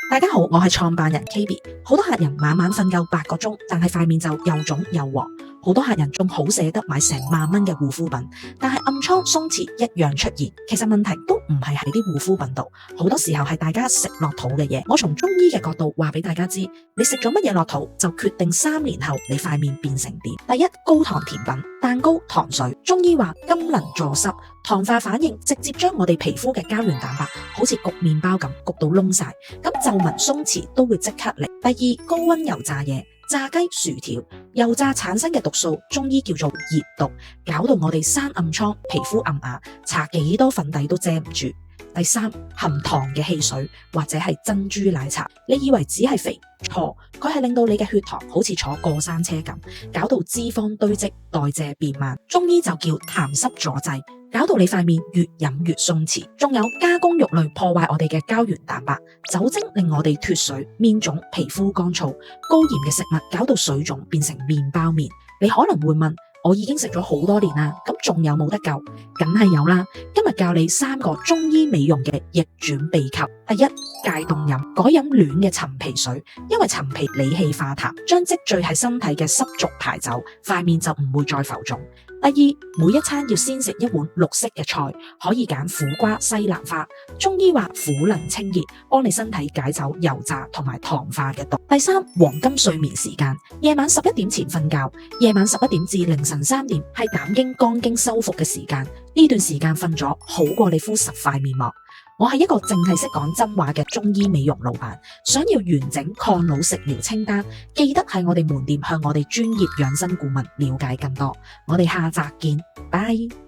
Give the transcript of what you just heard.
大家好，我係創辦人 KB。好多客人晚晚瞓夠8個鐘，但係塊面就又腫又黃。好多客人仲好捨得買成萬蚊嘅護膚品，但係暗瘡鬆弛一樣出現。其實問題都唔係喺啲護膚品度，好多時候係大家食落肚嘅嘢。我從中醫嘅角度話俾大家知，你食咗乜嘢落肚，就決定3年後你塊面變成點。第一，高糖甜品、蛋糕、糖水。中醫話甘能助濕，糖化反應直接將我哋皮膚嘅膠原蛋白好似焗麵包咁焗到燶晒，咁皺紋鬆弛都會即刻嚟。第二，高溫油炸嘢。炸雞、薯條、油炸產生嘅毒素，中醫叫做熱毒，搞到我哋生暗瘡、皮膚暗啞，搽幾多粉底都遮唔住。第三，含糖嘅汽水或者係珍珠奶茶，你以為只係肥？錯，佢係令到你嘅血糖好似坐過山車咁，搞到脂肪堆積，代謝變慢。中醫就叫痰濕阻滯，搞到你塊面越飲越鬆弛。仲有加工肉類破壞我哋嘅膠原蛋白，酒精令我哋脫水、面腫、皮膚乾燥，高鹽嘅食物搞到水腫變成麵包面。你可能會問，我已經食咗好多年啦，咁仲有冇得救？梗係有啦！今日教你3個中醫美容嘅逆轉秘笈。第一，戒凍飲，改飲暖嘅陳皮水，因為陳皮理氣化痰，將積聚喺身體嘅濕濁排走，塊面就唔會再浮腫。第二，每一餐要先食一碗綠色嘅菜，可以揀苦瓜、西蘭花。中醫話苦能清熱，幫你身體解走油炸同埋糖化嘅毒。第三，黃金睡眠時間，夜晚11點前瞓覺，夜晚11點至凌晨3點係膽經、肝經修復嘅時間，呢段時間瞓咗好過你敷10塊面膜。我係一個淨係識講真話嘅中醫美容老闆，想要完整抗老食療清單，記得喺我哋門店向我哋專業養生顧問了解更多。我哋下集見，拜。